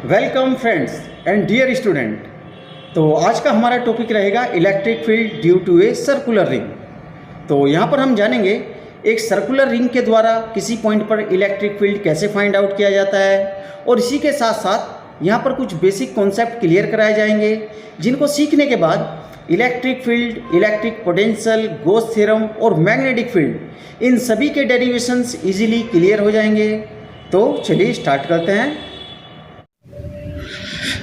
Welcome friends and dear student. तो आज का हमारा टॉपिक रहेगा electric field due to a circular ring. तो यहाँ पर हम जानेंगे एक सर्कुलर रिंग के द्वारा किसी पॉइंट पर इलेक्ट्रिक फील्ड कैसे फाइंड आउट किया जाता है, और इसी के साथ साथ यहाँ पर कुछ बेसिक कॉन्सेप्ट क्लियर कराए जाएंगे, जिनको सीखने के बाद electric field, electric potential, Gauss theorem और मैग्नेटिक फील्ड इन सभी के डेरिवेशंस इजीली क्लियर हो जाएंगे। तो चलिए स्टार्ट करते हैं।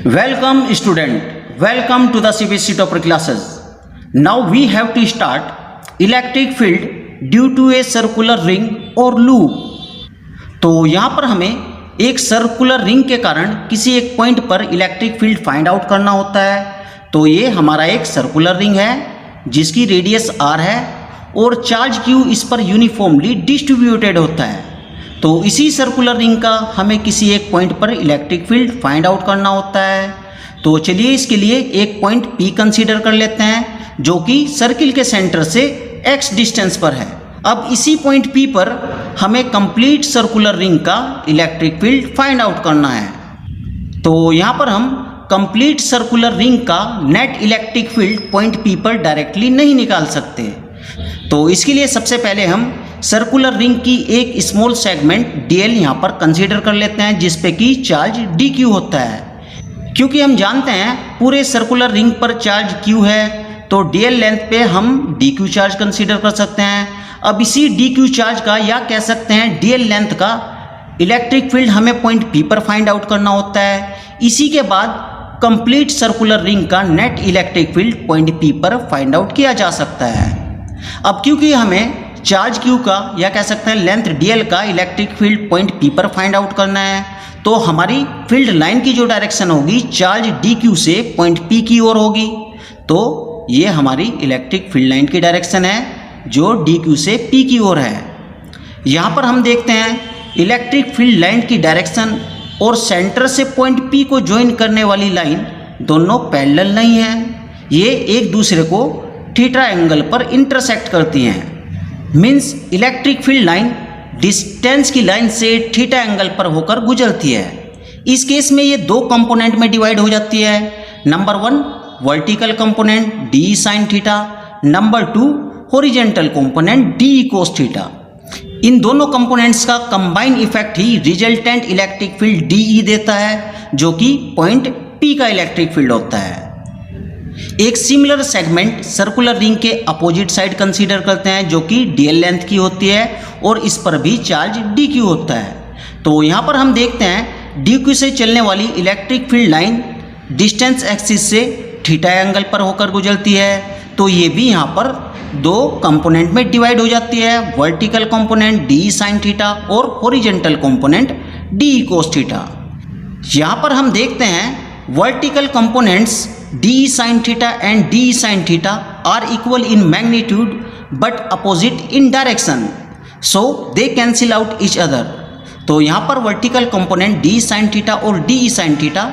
Welcome student, welcome to the CBSE topper classes. Now we have to start electric field due to a circular ring or loop. तो यहाँ पर हमें एक सर्कुलर रिंग के कारण किसी एक पॉइंट पर इलेक्ट्रिक फील्ड फाइंड आउट करना होता है। तो ये हमारा एक सर्कुलर रिंग है जिसकी रेडियस r है और चार्ज q इस पर यूनिफॉर्मली डिस्ट्रीब्यूटेड होता है। तो इसी सर्कुलर रिंग का हमें किसी एक पॉइंट पर इलेक्ट्रिक फील्ड फाइंड आउट करना होता है। तो चलिए इसके लिए एक पॉइंट P कंसीडर कर लेते हैं जो कि सर्किल के सेंटर से x डिस्टेंस पर है। अब इसी पॉइंट P पर हमें कंप्लीट सर्कुलर रिंग का इलेक्ट्रिक फील्ड फाइंड आउट करना है। तो यहाँ पर हम कंप्लीट सर्कुलर रिंग का net electric field point P पर डायरेक्टली नहीं निकाल सकते। तो इसके लिए सबसे पहले हम सर्कुलर रिंग की एक स्मॉल सेगमेंट dl यहाँ पर कंसीडर कर लेते हैं जिसपे कि चार्ज dq होता है। क्योंकि हम जानते हैं पूरे सर्कुलर रिंग पर चार्ज q है, तो dl लेंथ पे हम dq चार्ज कंसीडर कर सकते हैं। अब इसी dq चार्ज का या कह सकते हैं dl लेंथ का इलेक्ट्रिक फील्ड हमें पॉइंट P पर फाइंड आउट करना होता है। इसी के बाद कंप्लीट सर्कुलर रिंग का net electric field point P पर फाइंड आउट किया जा सकता है। अब क्योंकि हमें चार्ज q का या कह सकते हैं लेंथ dl का इलेक्ट्रिक फील्ड पॉइंट P पर फाइंड आउट करना है, तो हमारी फील्ड लाइन की जो डायरेक्शन होगी चार्ज dq से पॉइंट P की ओर होगी। तो ये हमारी इलेक्ट्रिक फील्ड लाइन की डायरेक्शन है जो dq से P की ओर है। यहाँ पर हम देखते हैं इलेक्ट्रिक फील्ड लाइन की डायरेक्शन और सेंटर से पॉइंट P को ज्वाइन करने वाली लाइन दोनों पैरेलल नहीं है, ये एक दूसरे को थीटा एंगल पर इंटरसेक्ट करती हैं। Means electric field line distance की लाइन से थीटा एंगल पर होकर गुजरती है। इस केस में ये दो कंपोनेंट में डिवाइड हो जाती है। Number 1 vertical component D sine theta, number 2 horizontal component D cos theta. इन दोनों कंपोनेंट्स का कंबाइन इफेक्ट ही रिजल्टेंट इलेक्ट्रिक फील्ड डी देता है जो कि पॉइंट P का इलेक्ट्रिक फील्ड होता है। एक सिमिलर सेगमेंट सर्कुलर रिंग के अपोजिट साइड कंसीडर करते हैं जो कि dl लेंथ की होती है और इस पर भी चार्ज dq होता है। तो यहाँ पर हम देखते हैं dq से चलने वाली electric field line distance axis से थीटा एंगल पर होकर गुजरती है। तो ये भी यहाँ पर दो कंपोनेंट में डिवाइड हो जाती है, vertical component d sine theta और horizontal component d cos theta. यहाँ पर हम देखते हैं vertical components d sin theta and d sin theta are equal in magnitude but opposite in direction, so they cancel out each other। तो यहाँ पर vertical component d sin theta और d sin theta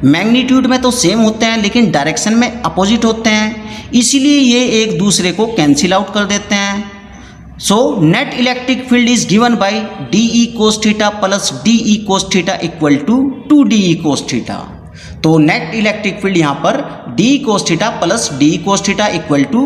magnitude में तो same होते हैं लेकिन direction में अपोजिट होते हैं, इसीलिए ये एक दूसरे को कैंसिल आउट कर देते हैं। So net electric field is given by de cos theta plus de cos theta equal to 2de cos theta. तो नेट इलेक्ट्रिक फील्ड यहाँ पर d cos theta plus d cos theta equal to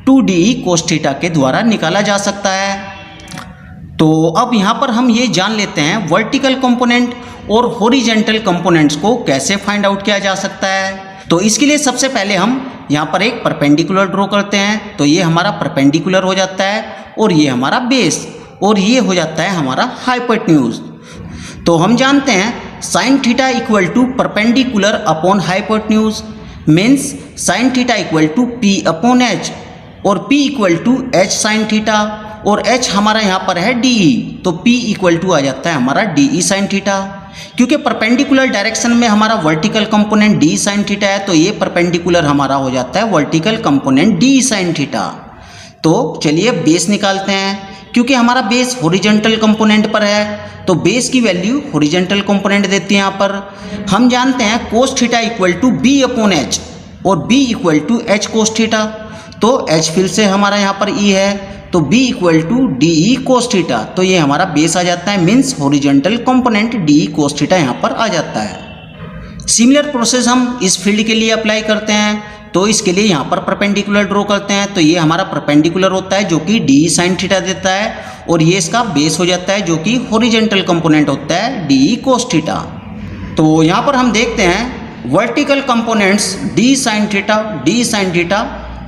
2de cos theta के द्वारा निकाला जा सकता है। तो अब यहाँ पर हम ये जान लेते हैं वर्टिकल कंपोनेंट और हॉरिजॉन्टल कंपोनेंट्स को कैसे फाइंड आउट किया जा सकता है। तो इसके लिए सबसे पहले हम यहाँ पर एक परपेंडिकुलर ड्रॉ करते हैं। तो ये हमारा परपेंडिकुलर हो जाता है और ये हमारा बेस और ये हो जाता है हमारा हाइपोटेन्यूज। तो हम जानते हैं sine theta equal to perpendicular upon hypotenuse, means sine theta equal to P upon H और P equal to H sine theta और H हमारा यहाँ पर है DE, तो P इक्वल टू आ जाता है हमारा DE साइन थीटा। क्योंकि परपेंडिकुलर डायरेक्शन में हमारा vertical component D sine theta है तो ये परपेंडिकुलर हमारा हो जाता है vertical component D sine theta. तो चलिए बेस निकालते हैं। क्योंकि हमारा बेस हॉरिजॉन्टल कंपोनेंट पर है तो बेस की वैल्यू हॉरिजॉन्टल कंपोनेंट देती है। यहाँ पर हम जानते हैं cos theta equal to B upon H और B equal to H cos theta, तो H फिर से हमारा यहाँ पर E है तो B equal to DE cos theta. तो ये हमारा बेस आ जाता है, means horizontal component DE cos theta यहाँ पर आ जाता है। सिमिलर प्रोसेस हम इस फील्ड के लिए अप्लाई करते हैं। तो इसके लिए यहाँ पर परपेंडिकुलर ड्रॉ करते हैं। तो ये हमारा परपेंडिकुलर होता है जो कि डी साइन थीटा देता है, और ये इसका बेस हो जाता है जो कि हॉरिजॉन्टल कंपोनेंट होता है डी कोस थीटा। तो यहाँ पर हम देखते हैं vertical components D sine theta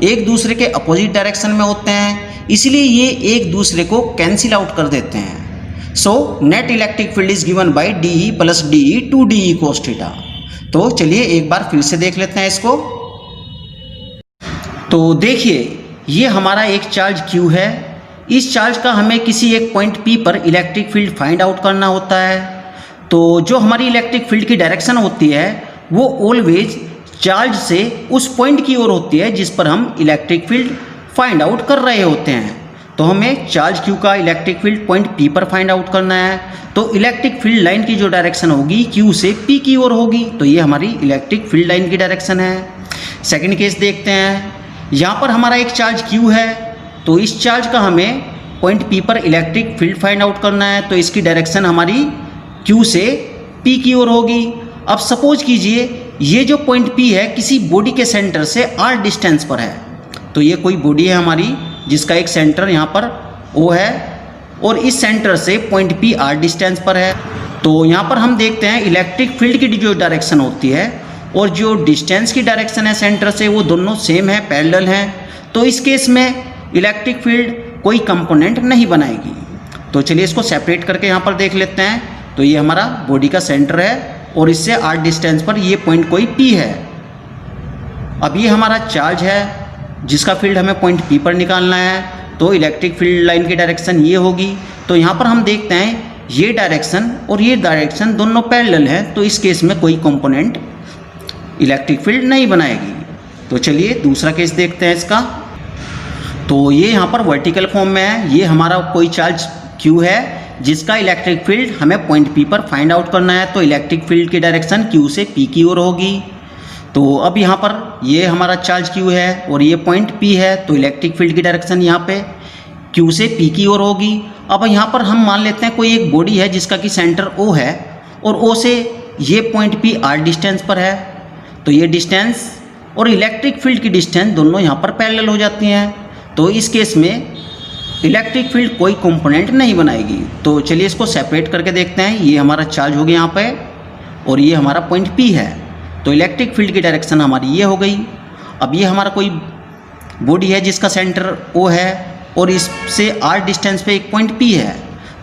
एक दूसरे के अपोजिट डायरेक्शन में होते हैं, इसलिए ये एक दूसरे को कैंसिल आउट कर देते हैं। So net electric field is given by D plus D two D cos theta. तो चलिए एक बार फिर से देख लेते हैं इसको। तो देखिए ये हमारा एक चार्ज Q है। इस चार्ज का हमें किसी एक पॉइंट P पर इलेक्ट्रिक फील्ड फाइंड आउट करना होता है। तो जो हमारी इलेक्ट्रिक फील्ड की डायरेक्शन होती है वो ऑलवेज चार्ज से उस पॉइंट की ओर होती है जिस पर हम इलेक्ट्रिक फील्ड फाइंड आउट कर रहे होते हैं। तो हमें चार्ज Q का इलेक्ट्रिक फील्ड पॉइंट P पर फाइंड आउट करना है। तो इलेक्ट्रिक फील्ड लाइन की जो डायरेक्शन होगी Q से P की ओर होगी। तो ये हमारी इलेक्ट्रिक फील्ड लाइन की डायरेक्शन है। सेकंड केस देखते हैं। यहाँ पर हमारा एक चार्ज Q है, तो इस चार्ज का हमें पॉइंट P पर इलेक्ट्रिक फील्ड फाइंड आउट करना है। तो इसकी डायरेक्शन हमारी Q से P की ओर होगी। अब सपोज कीजिए ये जो पॉइंट P है किसी बॉडी के सेंटर से r डिस्टेंस पर है। तो ये कोई बॉडी है हमारी जिसका एक सेंटर यहाँ पर O है, और इस सेंटर से पॉइंट P r डिस्टेंस पर है। तो यहाँ पर हम देखते हैं इलेक्ट्रिक फील्ड की जो डायरेक्शन होती है और जो डिस्टेंस की डायरेक्शन है सेंटर से, वो दोनों सेम है, पैरेलल हैं। तो इस केस में इलेक्ट्रिक फील्ड कोई कंपोनेंट नहीं बनाएगी। तो चलिए इसको सेपरेट करके यहाँ पर देख लेते हैं। तो ये हमारा बॉडी का सेंटर है और इससे r डिस्टेंस पर ये पॉइंट कोई P है। अब ये हमारा चार्ज है जिसका फील्ड हमें पॉइंट P पर निकालना है। तो इलेक्ट्रिक फील्ड लाइन की डायरेक्शन ये होगी। तो यहाँ पर हम देखते हैं ये डायरेक्शन और ये डायरेक्शन दोनों पैरेलल हैं। तो इस केस में कोई कंपोनेंट इलेक्ट्रिक फील्ड नहीं बनाएगी। तो चलिए दूसरा केस देखते हैं इसका। तो ये यहाँ पर वर्टिकल फॉर्म में है। ये हमारा कोई चार्ज Q है जिसका इलेक्ट्रिक फील्ड हमें पॉइंट P पर फाइंड आउट करना है। तो इलेक्ट्रिक फील्ड की डायरेक्शन Q से P की ओर होगी। तो अब यहाँ पर ये हमारा चार्ज Q है और ये पॉइंट P है। तो इलेक्ट्रिक फील्ड की डायरेक्शन यहाँ पे Q से P की ओर होगी। अब यहाँ पर हम मान लेते हैं कोई एक बॉडी है जिसका कि सेंटर O है और O से ये पॉइंट P r डिस्टेंस पर है। तो ये डिस्टेंस और इलेक्ट्रिक फील्ड की डिस्टेंस दोनों यहाँ पर पैरेलल हो जाती हैं। तो इस केस में इलेक्ट्रिक फील्ड कोई कंपोनेंट नहीं बनाएगी। तो चलिए इसको सेपरेट करके देखते हैं। ये हमारा चार्ज हो गया यहाँ पे और ये हमारा पॉइंट P है। तो इलेक्ट्रिक फील्ड की डायरेक्शन हमारी ये हो गई। अब ये हमारा कोई बॉडी है जिसका सेंटर O है और इससे r डिस्टेंस पे एक पॉइंट P है।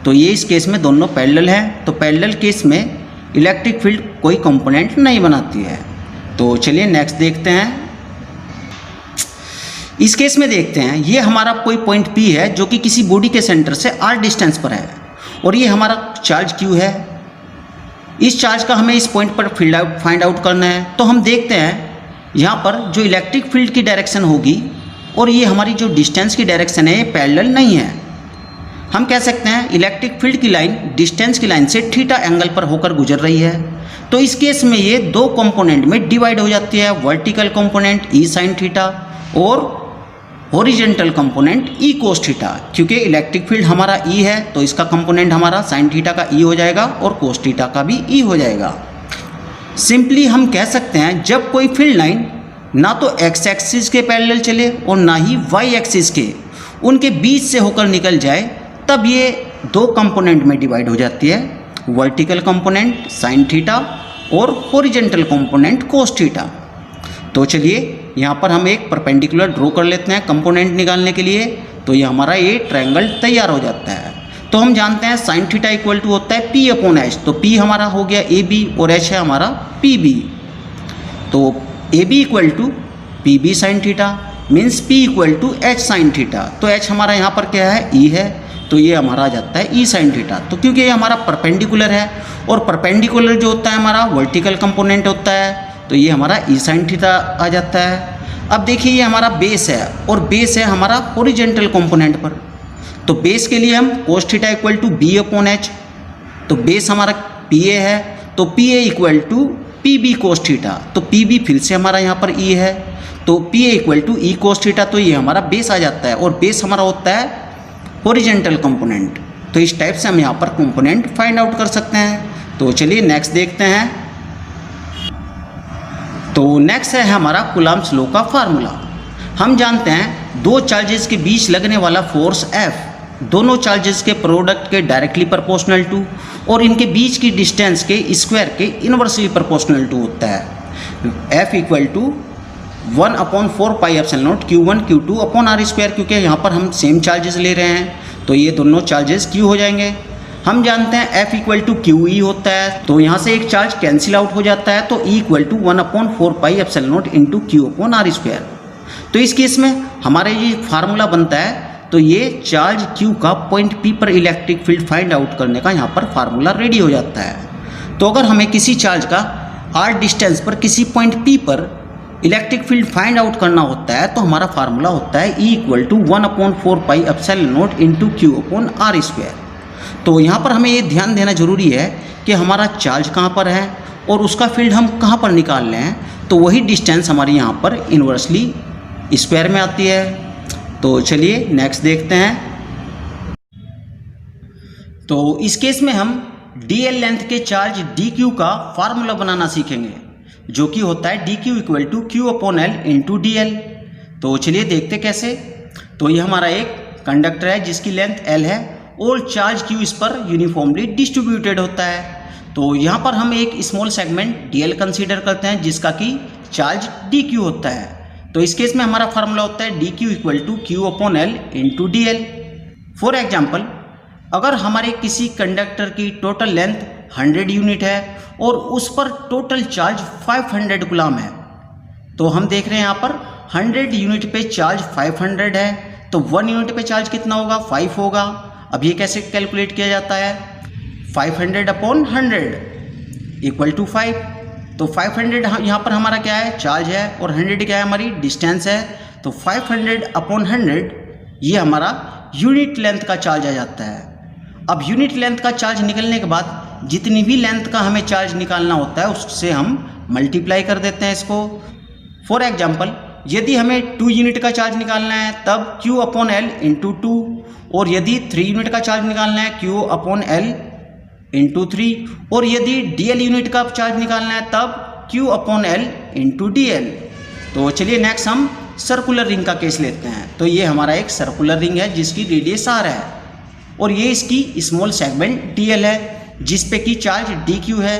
तो ये इस केस में दोनों पैरेलल हैं। तो पैरेलल केस में इलेक्ट्रिक फील्ड कोई कंपोनेंट नहीं बनाती है। तो चलिए नेक्स्ट देखते हैं। इस केस में देखते हैं ये हमारा कोई पॉइंट P है जो कि किसी बॉडी के सेंटर से r डिस्टेंस पर है और ये हमारा चार्ज Q है। इस चार्ज का हमें इस पॉइंट पर फाइंड आउट करना है। तो हम देखते हैं यहाँ पर जो इलेक्ट्रिक फील्ड की डायरेक्शन होगी और ये हमारी जो डिस्टेंस की डायरेक्शन है ये पैरेलल नहीं है। हम कह सकते हैं इलेक्ट्रिक फील्ड की लाइन डिस्टेंस की लाइन से थीटा एंगल पर होकर गुजर रही है। तो इस केस में ये दो कंपोनेंट में डिवाइड हो जाती है, vertical component E sine theta और horizontal component E cos theta. क्योंकि इलेक्ट्रिक फील्ड हमारा E है तो इसका कंपोनेंट हमारा साइन थीटा का E हो जाएगा और कोस थीटा का भी E हो जाएगा। सिंपली हम कह सकते हैं जब कोई फील्ड लाइन ना तो x एक्सिस के पैरेलल चले और ना ही y एक्सिस के, उनके बीच से होकर निकल जाए, तब ये दो कंपोनेंट में डिवाइड हो जाती है, वर्टिकल कंपोनेंट साइन थीटा और हॉरिजॉन्टल कंपोनेंट कोस थीटा। तो चलिए यहाँ पर हम एक परपेंडिकुलर ड्रॉ कर लेते हैं कंपोनेंट निकालने के लिए। तो ये हमारा ये ट्रायंगल तैयार हो जाता है। तो हम जानते हैं साइन थीटा इक्वल टू होता है P अपॉन H। तो P हमारा हो गया AB और H है हमारा PB। तो AB equal to PB sine theta means P equal to H sine theta. तो H हमारा यहाँ पर क्या है, E है। तो ये हमारा आ जाता है E साइन थीटा। तो क्योंकि ये हमारा परपेंडिकुलर है और परपेंडिकुलर जो होता है हमारा वर्टिकल कंपोनेंट होता है, तो ये हमारा E साइन थीटा आ जाता है। अब देखिए ये हमारा बेस है और बेस है हमारा हॉरिजॉन्टल कंपोनेंट पर। तो बेस के लिए हम cos theta equal to B upon H। तो बेस हमारा PA है तो PA equal to PB cos theta. तो PB फिर से हमारा यहाँ पर E है तो PA equal to E cos theta. तो ये हमारा बेस आ जाता है और बेस हमारा होता है हॉरिजॉन्टल कंपोनेंट। तो इस टाइप से हम यहाँ पर कंपोनेंट फाइंड आउट कर सकते हैं। तो चलिए नेक्स्ट देखते हैं। तो नेक्स्ट है हमारा कूलम्ब्स लॉ का फार्मूला। हम जानते हैं दो चार्जेस के बीच लगने वाला फोर्स F दोनों चार्जेस के प्रोडक्ट के डायरेक्टली प्रोपोर्शनल टू और इनके बीच की डिस्टेंस के स्क्वायर के इनवर्सली प्रोपोर्शनल टू होता है। F equal to 1/4 pi epsilon naught Q1 Q2 upon R square, क्योंकि यहाँ पर हम सेम चार्जेस ले रहे हैं तो ये दोनों चार्जेस Q हो जाएंगे। हम जानते हैं F इक्वल टू QE होता है, तो यहाँ से एक चार्ज कैंसिल आउट हो जाता है, तो E equal to 1/4 pi epsilon not into Q upon R square. तो इस केस में हमारा ये फार्मूला बनता है, तो ये चार्ज Q का पॉइंट P पर इलेक्ट्रिक फील्ड फाइंड आउट करने का यहाँ पर फार्मूला रेडी हो जाता है। तो अगर हमें किसी चार्ज का R डिस्टेंस पर किसी पॉइंट P पर इलेक्ट्रिक फील्ड फाइंड आउट करना होता है, तो हमारा फार्मूला होता है E equal to 1/4 pi epsilon not into Q upon R square. तो यहाँ पर हमें ये ध्यान देना जरूरी है कि हमारा चार्ज कहाँ पर है और उसका फील्ड हम कहाँ पर निकाल रहे हैं, तो वही डिस्टेंस हमारी यहाँ पर इन्वर्सली स्क्वायर में आती है। तो चलिए नेक्स्ट देखते हैं। तो इस केस में हम dl लेंथ के चार्ज dq का फार्मूला बनाना सीखेंगे, जो कि होता है dq equal to q upon l into dl। तो चलिए देखते कैसे। तो ये हमारा एक कंडक्टर है जिसकी लेंथ l है और चार्ज q इस पर यूनिफॉर्मली डिस्ट्रीब्यूटेड होता है। तो यहाँ पर हम एक स्मॉल सेगमेंट dl कंसीडर करते हैं जिसका कि चार्ज dq होता है। तो इस केस में हमारा फार्मूला होता है dq equal to q upon l into dl। For example, अगर हमारे किसी कंडक्टर की टोटल लेंथ 100 यूनिट है और उस पर टोटल चार्ज 500 कूलम है, तो हम देख रहे हैं यहाँ पर 100 यूनिट पे चार्ज 500 है, तो 1 यूनिट पे चार्ज कितना होगा, 5 होगा। अब ये कैसे कैलकुलेट किया जाता है, 500 अपॉन 100 इक्वल टू 5। तो 500 यहाँ पर हमारा क्या है, चार्ज है, और 100 क्या है, हमारी डिस्टेंस है। तो 500 अपॉन 100 ये हमारा यूनिट लेंथ का चार्ज आ जाता है। अब यूनिट लेंथ का चार्ज निकलने के बाद जितनी भी लेंथ का हमें चार्ज निकालना होता है उससे हम मल्टीप्लाई कर देते हैं इसको। फॉर एग्जाम्पल, यदि हमें 2 यूनिट का चार्ज निकालना है तब Q अपॉन L इंटू 2, और यदि 3 यूनिट का चार्ज निकालना है Q अपॉन L इंटू 3, और यदि dl यूनिट का चार्ज निकालना है तब Q upon L into dl। तो चलिए नेक्स्ट हम सर्कुलर रिंग का केस लेते हैं। तो ये हमारा एक सर्कुलर रिंग है जिसकी रेडियस r है और ये इसकी स्मॉल सेगमेंट dl है जिस पे की चार्ज dq है।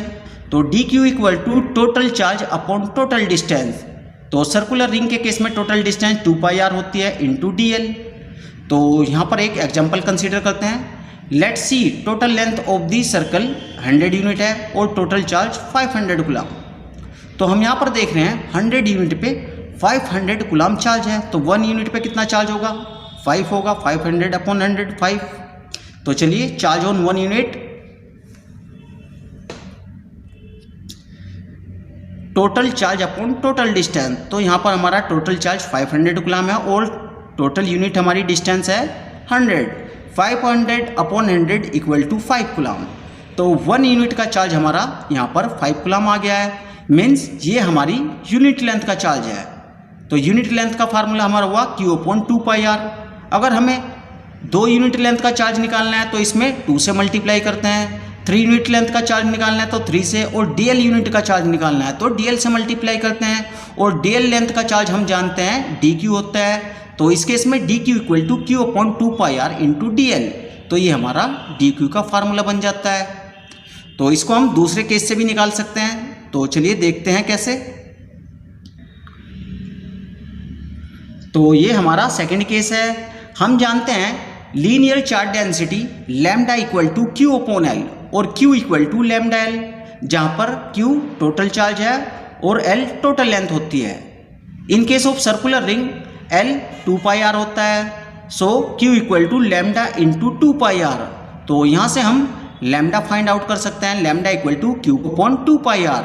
तो dq equal to total charge upon total distance. तो सर्कुलर रिंग के केस में टोटल डिस्टेंस 2πr होती है इंटू dl। तो यहाँ पर एक एग्जाम्पल कंसिडर करते हैं। Let's see total length of the circle 100 unit है और टोटल चार्ज 500 कूलम। तो हम यहाँ पर देख रहे हैं 100 यूनिट पे 500 कूलम चार्ज है, तो 1 यूनिट पे कितना चार्ज होगा, 5 होगा। 500 अपॉन 100 5। तो चलिए charge on 1 unit, total charge upon total distance. तो यहाँ पर हमारा टोटल चार्ज 500 कूलम है और टोटल यूनिट हमारी डिस्टेंस है 100। 500 अपॉन 100 इक्वल टू 5 कूलम। तो 1 यूनिट का चार्ज हमारा यहाँ पर 5 कूलम आ गया है, मीन्स ये हमारी यूनिट लेंथ का चार्ज है। तो यूनिट लेंथ का फार्मूला हमारा हुआ Q अपॉन 2πr। अगर हमें 2 यूनिट लेंथ का चार्ज निकालना है तो इसमें 2 से मल्टीप्लाई करते हैं। 3 यूनिट लेंथ का चार्ज निकालना है तो 3 से, और dl यूनिट का चार्ज निकालना है तो dl से मल्टीप्लाई करते हैं। और dl लेंथ का चार्ज हम जानते हैं dq होता है। तो इस केस में dq equal to q upon 2πr into dl। तो ये हमारा dq का फार्मूला बन जाता है। तो इसको हम दूसरे केस से भी निकाल सकते हैं। तो चलिए देखते हैं कैसे। तो ये हमारा सेकंड केस है। हम जानते हैं linear charge density lambda equal to q upon l और q equal to lambda l, जहाँ पर q टोटल चार्ज है और l टोटल लेंथ होती है। In case of circular ring L 2πr होता है। So Q equal to lambda into 2πr। तो यहाँ से हम लैम्डा फाइंड आउट कर सकते हैं, lambda equal to Q upon 2πr।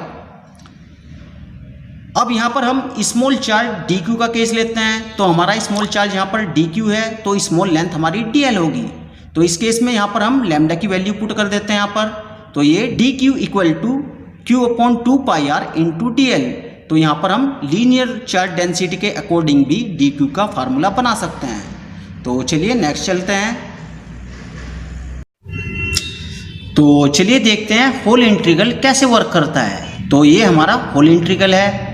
अब यहाँ पर हम स्मॉल चार्ज dq का केस लेते हैं। तो हमारा स्मॉल चार्ज यहाँ पर dq है, तो स्मॉल लेंथ हमारी dl होगी। तो इस केस में यहाँ पर हम लैम्डा की वैल्यू पुट कर देते हैं यहाँ पर। तो ये dq equal to Q upon 2πr into dl। तो यहाँ पर हम लीनियर चार्ज डेंसिटी के अकॉर्डिंग भी dq का फार्मूला बना सकते हैं। तो चलिए नेक्स्ट चलते हैं। तो चलिए देखते हैं होल इंटीग्रल कैसे वर्क करता है। तो ये हमारा होल इंटीग्रल है।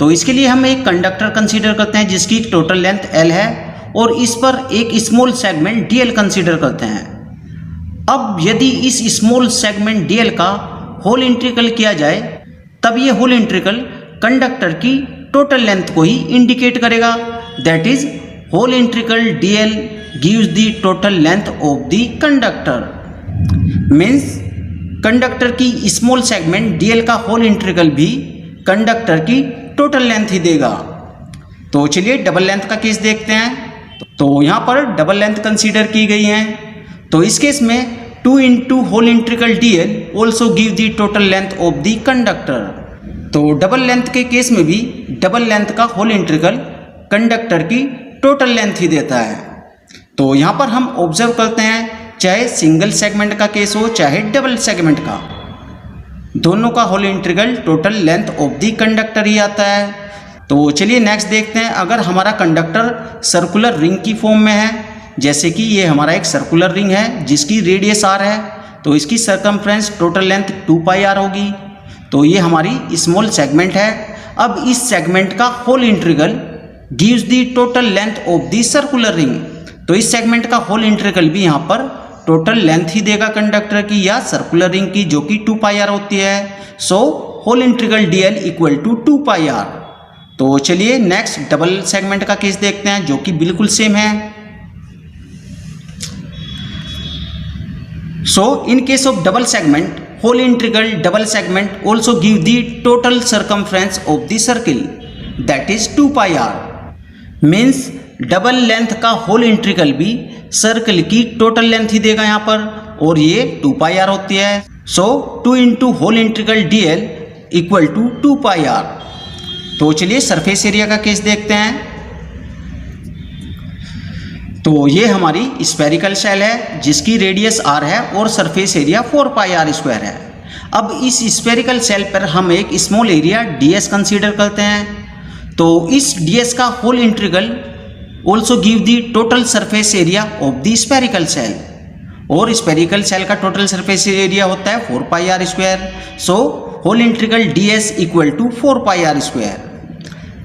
तो इसके लिए हम एक कंडक्टर कंसीडर करते हैं जिसकी टोटल लेंथ L है और इस पर एक स्मॉल सेगमेंट DL कंसीडर करते हैं। अब यदि इस स्मॉल सेगमेंट DL का होल इंटीग्रल किया जाए तब ये होल इंटीग्रल कंडक्टर की टोटल लेंथ को ही इंडिकेट करेगा। That is whole integral DL gives the total length of the conductor. Means conductor की स्मॉल सेगमेंट DL का होल इंटीग्रल भी कंडक्टर की टोटल लेंथ ही देगा। तो चलिए डबल लेंथ का केस देखते हैं। तो यहाँ पर डबल लेंथ कंसीडर की गई है। तो इस केस में 2 into whole integral DL also give the total length of the conductor. तो डबल लेंथ के केस में भी डबल लेंथ का होल इंटीग्रल कंडक्टर की टोटल लेंथ ही देता है। तो यहाँ पर हम ऑब्जर्व करते हैं चाहे सिंगल सेगमेंट का केस हो चाहे डबल सेगमेंट का, दोनों का whole integral total length of the conductor ही आता है। तो चलिए नेक्स्ट देखते हैं। अगर हमारा कंडक्टर सर्कुलर रिंग की फॉर्म में है, जैसे कि ये हमारा एक सर्कुलर रिंग है जिसकी रेडियस r है, तो इसकी सरकमफ्रेंस टोटल लेंथ 2πr होगी। तो ये हमारी स्मॉल सेगमेंट है। अब इस सेगमेंट का whole integral gives the total length of the circular ring. तो इस सेगमेंट का होल इंटीग्रल भी यहाँ पर टोटल लेंथ ही देगा कंडक्टर की या सर्कुलर रिंग की, जो कि 2πr होती है। So whole integral DL equal to 2πr। तो चलिए नेक्स्ट डबल सेगमेंट का केस देखते हैं जो कि बिल्कुल सेम है। So in case of double segment whole integral double segment also give the total circumference of the circle, that is 2πr। Means double length का होल इंटीग्रल भी circle की टोटल लेंथ ही देगा यहाँ पर, और ये 2πr होती है। So 2 into whole integral DL equal to 2πr। तो चलिए सरफेस एरिया का केस देखते हैं। तो ये हमारी स्फेरिकल शेल है जिसकी रेडियस r है और सरफेस एरिया 4πr² है। अब इस स्फेरिकल शेल पर हम एक स्मॉल एरिया ds कंसीडर करते हैं। तो इस ds का whole integral also give the total surface area of the spherical shell, और स्फेरिकल शेल का टोटल सरफेस एरिया होता है 4πr²। So whole integral ds equal to 4πr²।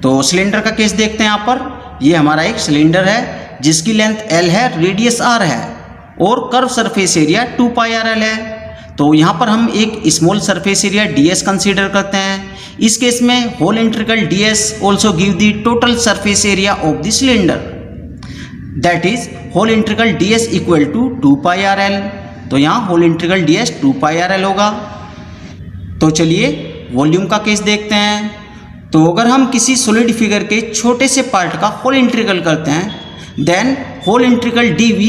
तो सिलेंडर का केस देखते हैं। यहाँ पर ये हमारा एक सिलेंडर है जिसकी लेंथ L है, रेडियस r है और कर्व सरफेस एरिया 2πrl है। तो यहाँ पर हम एक small surface area ds consider करते हैं। इस केस में whole integral ds also give the total surface area of the cylinder, that is whole integral ds equal to 2πrl। तो यहाँ होल इंटीग्रल ds 2πrl होगा। तो चलिए वॉल्यूम का केस देखते हैं। तो अगर हम किसी सॉलिड फिगर के छोटे से पार्ट का होल इंटीग्रल करते हैं, then whole integral dv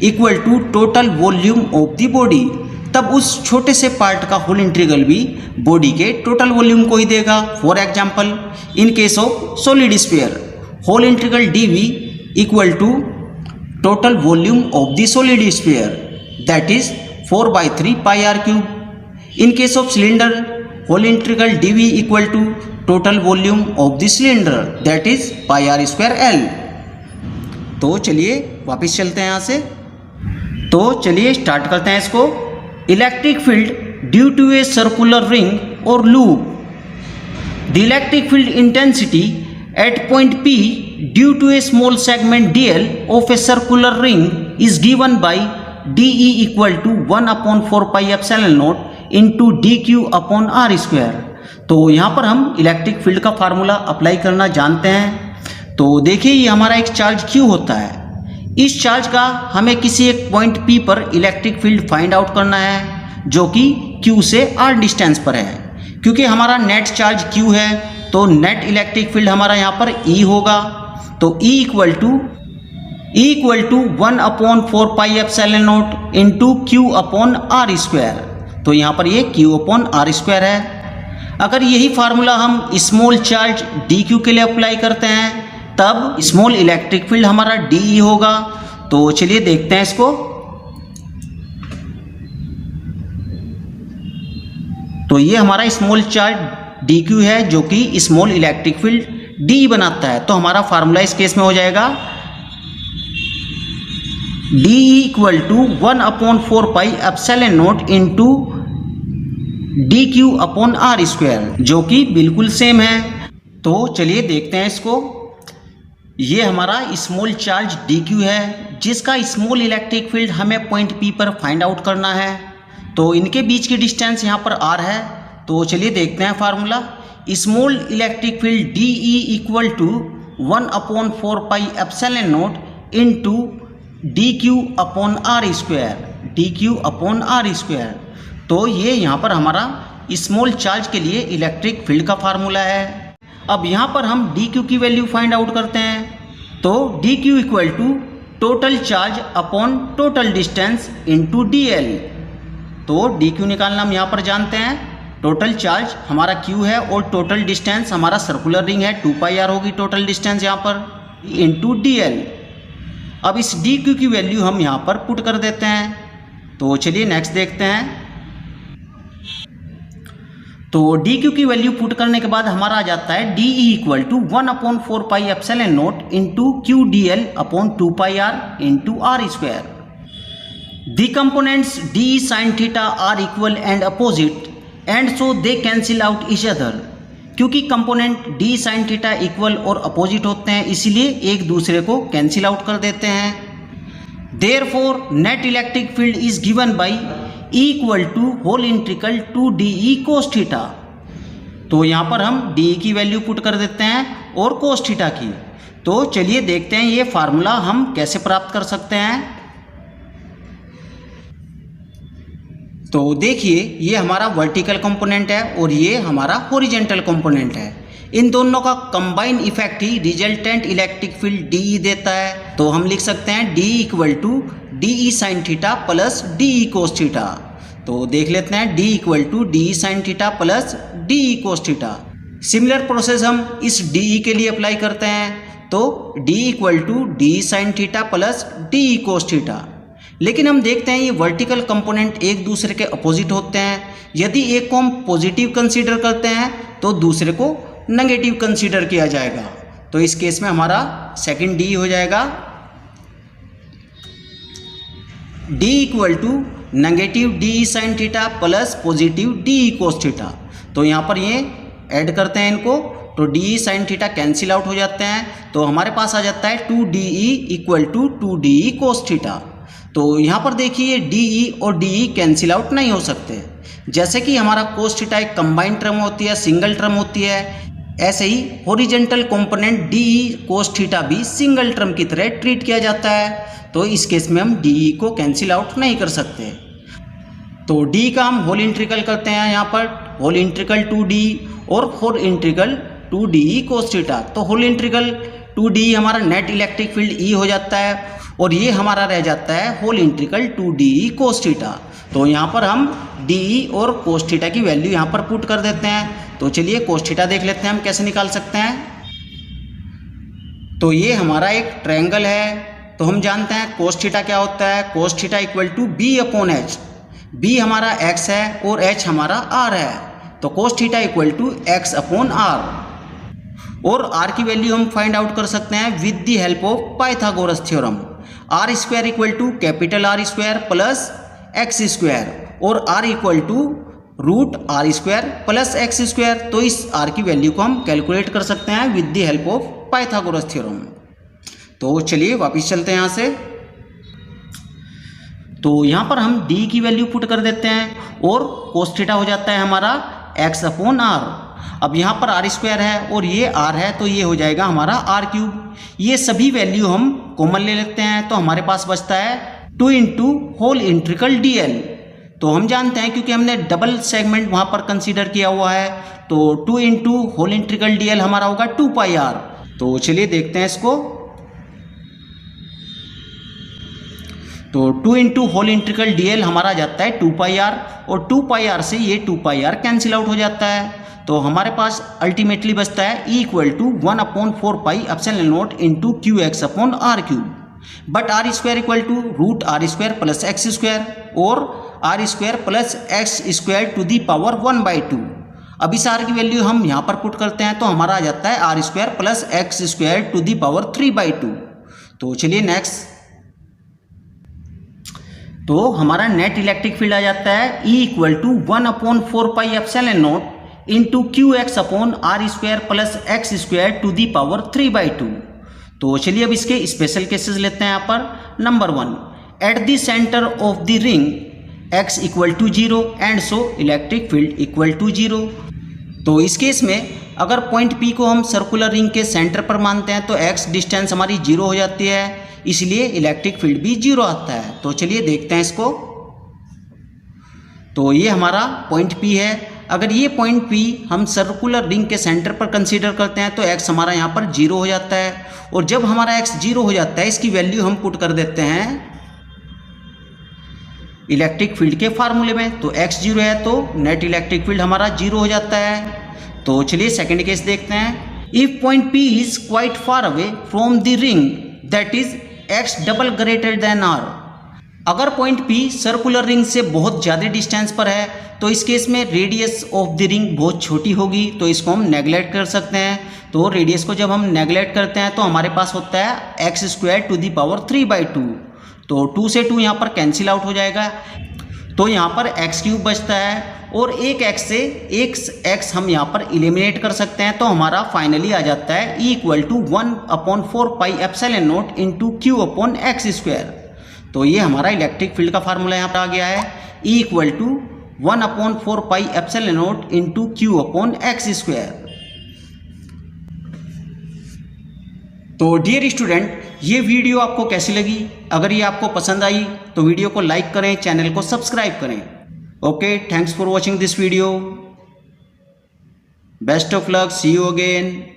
equal to total volume of the body, तब उस छोटे से पार्ट का होल इंटीग्रल भी बॉडी के टोटल वॉल्यूम को ही देगा। For example in case of solid sphere, whole integral dv equal to total volume of the solid sphere, that is 4/3πr³। In case of cylinder, whole integral dv equal to total volume of the cylinder, that is πr²l। तो चलिए वापस चलते हैं यहाँ से। तो चलिए start करते हैं इसको। Electric field due to a circular ring और loop, the electric field intensity at point P due to a small segment DL of a circular ring is given by DE equal to 1/4πε0 into dq/r²। तो यहाँ पर हम electric field का formula apply करना जानते हैं। तो देखिए ये हमारा एक चार्ज Q होता है। इस चार्ज का हमें किसी एक पॉइंट P पर इलेक्ट्रिक फील्ड फाइंड आउट करना है जो कि Q से R डिस्टेंस पर है। क्योंकि हमारा नेट चार्ज Q है तो नेट इलेक्ट्रिक फील्ड हमारा यहाँ पर E होगा। तो E equal to 1/4πε0 into q/r²। तो यहाँ पर ये q/r² है। अगर यही फार्मूला हम स्मॉल चार्ज dq के लिए अप्लाई करते हैं तब स्मॉल इलेक्ट्रिक फील्ड हमारा DE होगा। तो चलिए देखते हैं इसको। तो ये हमारा स्मॉल चार्ज dq है जो कि स्मॉल इलेक्ट्रिक फील्ड DE बनाता है। तो हमारा फार्मूला इस केस में हो जाएगा DE equal to 1/4πε0 into dq/r², जो कि बिल्कुल सेम है। तो चलिए देखते हैं इसको। ये हमारा स्मॉल चार्ज dq है जिसका स्मॉल इलेक्ट्रिक फील्ड हमें पॉइंट P पर फाइंड आउट करना है। तो इनके बीच की डिस्टेंस यहाँ पर r है। तो चलिए देखते हैं formula. Small electric field DE equal to 1/4 pi epsilon naught into dq upon r square, dq upon r square. तो ये यहाँ पर हमारा स्मॉल चार्ज के लिए इलेक्ट्रिक फील्ड का फार्मूला है। अब यहाँ पर हम dq की वैल्यू फाइंड आउट करते हैं। तो dq equal to total charge upon total distance into dl। तो dq निकालना हम यहाँ पर जानते हैं। टोटल चार्ज हमारा q है और टोटल डिस्टेंस हमारा सर्कुलर रिंग है 2πr होगी टोटल डिस्टेंस यहाँ पर इनटू dl। अब इस dq की वैल्यू हम यहाँ पर पुट कर देते हैं। तो चलिए नेक्स्ट देखते हैं। तो dq की वैल्यू पुट करने के बाद हमारा आ जाता है DE equal to 1/4 pi epsilon not into QDL upon 2πr into r square. The components DE sine theta are equal and opposite and so they cancel out each other. क्योंकि component DE sine theta equal और opposite होते हैं इसलिए एक दूसरे को cancel out कर देते हैं। Therefore net electric field is given by E equal to whole integral 2DE cos theta. तो यहाँ पर हम DE की वैल्यू पुट कर देते हैं और कोस थीटा की। तो चलिए देखते हैं ये फार्मूला हम कैसे प्राप्त कर सकते हैं। तो देखिए ये हमारा वर्टिकल कंपोनेंट है और ये हमारा हॉरिजॉन्टल कंपोनेंट है। इन दोनों का कंबाइन इफेक्ट ही रिजल्टेंट इलेक्ट्रिक फील्ड DE देता है। तो हम लिख सकते हैं DE equal to DE sine theta plus DE cos theta. तो देख लेते हैं DE equal to DE sine theta plus DE cos theta. Similar process हम इस DE के लिए अप्लाई करते हैं। तो DE equal to DE sine theta plus DE cos theta. लेकिन हम देखते हैं ये वर्टिकल कंपोनेंट एक दूसरे के अपोजिट होते हैं। यदि एक को हम पॉजिटिव कंसीडर करते हैं तो दूसरे को नेगेटिव कंसीडर किया जाएगा। तो इस केस में हमारा सेकंड DE हो जाएगा DE equal to negative DE sine theta plus positive DE cos theta. तो यहाँ पर ये ऐड करते हैं इनको तो DE sine theta cancel out हो जाते हैं। तो हमारे पास आ जाता है 2DE equal to 2DE cos theta. तो यहाँ पर देखिए DE और DE कैंसिल आउट नहीं हो सकते। जैसे कि हमारा कोस थीटा एक कंबाइंड टर्म होती है, सिंगल टर्म होती है, ऐसे ही horizontal component DE cos theta भी सिंगल टर्म की तरह ट्रीट किया जाता है। तो इस केस में हम DE को कैंसिल आउट नहीं कर सकते। तो DE का हम होल इंटीग्रल करते हैं यहाँ पर होल इंटीग्रल 2DE और whole integral 2DE cos theta. तो होल इंटीग्रल 2DE हमारा नेट इलेक्ट्रिक फील्ड E हो जाता है और ये हमारा रह जाता है whole integral 2DE cos theta. तो यहाँ पर हम DE और कोस थीटा की वैल्यू यहाँ पर पुट कर देते हैं। तो चलिए कोस थीटा देख लेते हैं हम कैसे निकाल सकते हैं। तो ये हमारा एक ट्रायंगल है। तो हम जानते हैं कोस थीटा क्या होता है। Cos theta equal to B upon H। B हमारा x है और H हमारा R है। तो cos theta equal to x upon R। और R की वैल्यू हम फाइंड आउट कर सकते हैं with the help of Pythagoras theorem. R square equal to capital R square plus x square और R equal to root R square plus x square. तो इस R की वैल्यू को हम कैलकुलेट कर सकते हैं with the help of Pythagoras theorem. तो चलिए वापस चलते हैं यहाँ से। तो यहाँ पर हम D की वैल्यू पुट कर देते हैं और कोस थीटा हो जाता है हमारा x अपॉन R। अब यहाँ पर R स्क्वायर है और ये R है तो ये हो जाएगा हमारा R क्यूब। ये सभी वैल्यू हम कॉमन ले लेते हैं तो हमारे पास बचता है 2 इंटू होल इंटीग्रल DL। तो हम जानते हैं क्योंकि हमने डबल सेगमेंट वहाँ पर कंसीडर किया हुआ है तो 2 इंटू होल इंटीग्रल DL हमारा होगा 2πr। तो चलिए देखते हैं इसको। तो 2 इंटू होल इंटीग्रल DL हमारा जाता है 2πr और 2πr से ये 2πr कैंसिल आउट हो जाता है। तो हमारे पास अल्टीमेटली बचता है E equal to 1/4 pi epsilon not into QX upon R cube. But R square equal to root R square plus x square और R square plus x square to the power 1/2। अब इस R की value हम यहाँ पर put करते हैं तो हमारा आ जाता है R square plus x square to the power 3/2। तो चलिए नेक्स्ट। तो हमारा नेट इलेक्ट्रिक फील्ड आ जाता है E equal to 1/4 pi epsilon not into Q x upon R square plus x square to the power 3/2। तो चलिए अब इसके स्पेशल केसेस लेते हैं यहाँ पर। Number 1, at the centre of the ring x equal to 0 and so electric field equal to 0। तो इस केस में अगर पॉइंट P को हम सर्कुलर रिंग के सेंटर पर मानते हैं तो x डिस्टेंस हमारी 0 हो जाती है, इसलिए इलेक्ट्रिक फील्ड भी 0 आता है। तो चलिए देखते हैं इसको। तो ये हमारा पॉइंट P है। अगर ये पॉइंट P हम सर्कुलर रिंग के सेंटर पर कंसीडर करते हैं तो x हमारा यहाँ पर 0 हो जाता है, और जब हमारा x 0 हो जाता है इसकी वैल्यू हम पुट कर देते हैं इलेक्ट्रिक फील्ड के फार्मूले में। तो x 0 है तो नेट इलेक्ट्रिक फील्ड हमारा 0 हो जाता है। तो चलिए सेकंड केस देखते हैं। If point P is quite far away from the ring that is x double greater than r। अगर पॉइंट P सर्कुलर रिंग से बहुत ज़्यादा डिस्टेंस पर है तो इस केस में रेडियस ऑफ द रिंग बहुत छोटी होगी, तो इसको हम नेगलेक्ट कर सकते हैं। तो रेडियस को जब हम नेगलेक्ट करते हैं तो हमारे पास होता है x square to the power 3/2। तो 2 से 2 यहाँ पर कैंसिल आउट हो जाएगा, तो यहाँ पर एक्स क्यूब बचता है, और एक एक्स से एक एक्स हम यहाँ पर एलिमिनेट कर सकते हैं। तो हमारा फाइनली आ जाता है E equal to 1/4πε0 into Q upon X square. तो ये हमारा इलेक्ट्रिक फील्ड का फार्मूला यहाँ पर आ गया है, E equal to 1/4πε0 into Q upon X square. तो डियर स्टूडेंट, ये वीडियो आपको कैसी लगी? अगर ये आपको पसंद आई तो वीडियो को लाइक करें, चैनल को सब्सक्राइब करें। Okay, thanks for watching this video. Best of luck, see you again.